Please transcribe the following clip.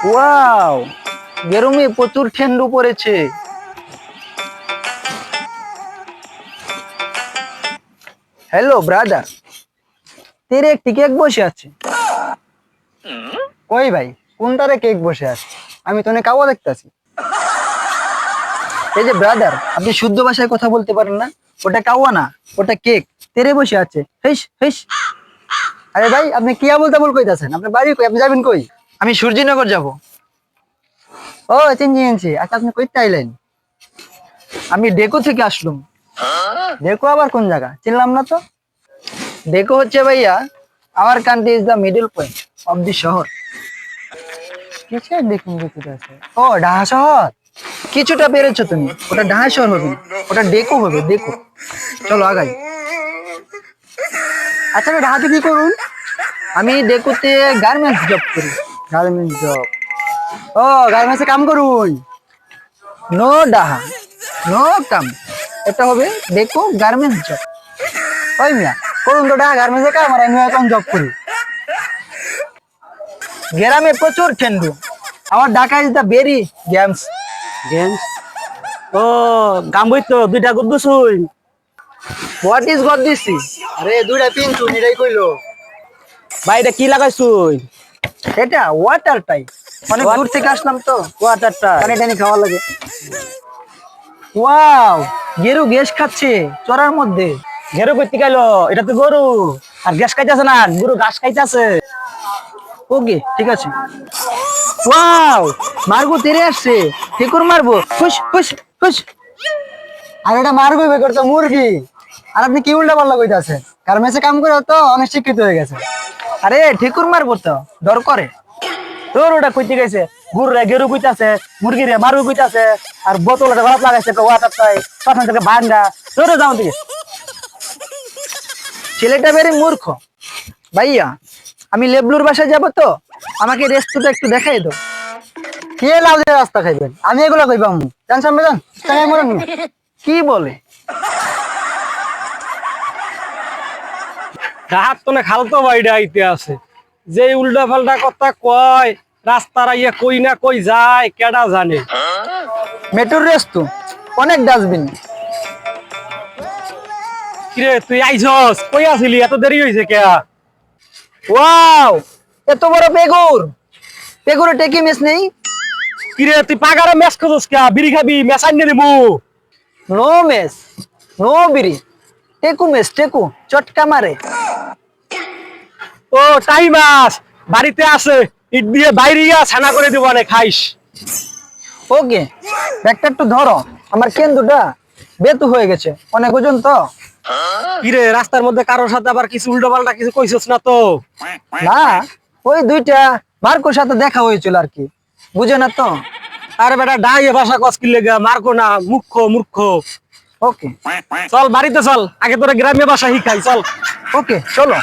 Wow, গরমে প্রচুর ঠান্ডা পড়েছে। হ্যালো ব্রাদার, তেরে একটি কেক বসে আছে। কই ভাই, কোনটারে কেক বসে আছে? আমি তো কাওয়া দেখতেছি। এই যে ব্রাদার, আপনি শুদ্ধ ভাষায় কথা বলতে পারেন না? ওটা কাওয়া না, ওটা কেক। তেরে বসে আছে। হেস হেস। আরে ভাই, আপনি কিয়া বলতে বল কইতাছেন? আপনার বাড়ি কই? আপনি যাবেন কই? আমি সূর্যনগর যাব। ও চিনছি। আচ্ছা, আপনি কইতে আইলেন? আমি ডেকো থেকে আসলাম। ডেকো আবার কোন জায়গা? চিনলাম না তো। ডেকো হচ্ছে ভাইয়া, our country is the middle point of the শহর। কিসের দেখুন আছে? ও, ঢাকা শহর। কিছুটা পেরেছো তুমি। ওটা ঢাকা শহর হবে না, ওটা ডেকো হবে, ডেকো। চলো আগাই। আচ্ছা, আমি ঢাকাতে কি করুন? আমি ডেকোতে গার্মেন্টস জব করি। Garments job? ও, গার্মেন্টসে কাম করুন? নো ডাহা, নো কাম। এটা হবে ডেকো গার্মেন্টস জব। ওই মিয়া, করুন তো ডাহা গার্মেন্টসে কাম, আর আমি এখন জব করি। গ্রামে প্রচুর ঠেন্ডু। আমার Dhaka is the very games. Games? ও, গাম্বই তো দুইটা গুড বসুই। What is got this? আরে দুইটা পিন তুই এটাই কইলো। বাইরে কি লাগাইছুই? এটা ওয়াটার টাইপ। অনেক দূর থেকে আসলাম তো, ওয়াটারটা পানি টানি খাওয়া লাগে। ওয়াও, গেরু গ্যাস খাচ্ছে চড়ার মধ্যে। গেরু করতে গেলো, এটা তো গরু। আর গ্যাস খাইতেছে না, গরু ঘাস খাইতেছে। ওকে, ঠিক আছে। ওয়াও, মারবো, তেরে আসছে। ঠেকুর মারবো, খুশ খুশ খুশ। আর এটা মারবো বেকার তো মুরগি। আর আপনি কি উল্টা পাল্লা কইতাছেন? গার্মেন্টসে কাম করে তো অনেক শিক্ষিত হয়ে গেছে। আরে ঠেকুর মারবো তো, ডর করে। তোর ওটা কইতে গেছে, গরু রে গেরু কইতাছে, মুরগি রে মারু কইতাছে, আর বোতল গলাত লাগাইছে ওয়াটারটাই তখন থেকে বান্ধা। তোরে যাও দিকে। ছেলেটা বেরে মূর্খ। ভাইয়া, আমি লেবলুর বাসায় যাব তো, আমাকে রেস্তোটা একটু দেখাই দাও। কে লাউ দিয়ে রাস্তা খাইবেন? আমি এগুলো কইবাম। জান সামনে যান, টাকা মরন। কি বলে? হাত তো না খালতো বাইডা আইতে আছে, যে উল্টা পাল্টা কথা কয়, রাস্তার ইয়ে কই না কই যায় কেডা জানে। মেট্রোর রেস্তু, অনেক ডাস্টবিন। কিরে তুই আইছস, কই আসিলি, এত দেরি হইছে কে? ওয়াও, এত বড় পেগুর। পেগুরে টেকি মিস নেই। কিরে তুই পাগারে মেস খাবস কে? বিড়ি খাবি? মেস আইনে দিমু। নো মেস, নো বিড়ি। টেকু মেস, টেকু চটকা মারে। ও টাই মাস বাড়িতে আছে, ইট দিয়ে বাইরে গিয়া ছানা করে দিব না, খাইস। ওকে, ব্যাগটা একটু ধরো। আমার কেন্দুটা বেতু হয়ে গেছে, অনেক ওজন তো। কিরে রাস্তার মধ্যে কারোর সাথে আবার কিছু উল্টো পাল্টা কিছু কইছস না তো? না, ওই দুইটা মার্কোর সাথে দেখা হয়েছিল আর কি, বুঝে না তো। আরে বেটা ডাইয়ে ভাষা কস কি লেগা, মারকো না, মূর্খ মূর্খ। ওকে চল বাড়িতে চল, আগে তোরা গ্রামীয় ভাষা শিখাই, চল। ওকে, চলো।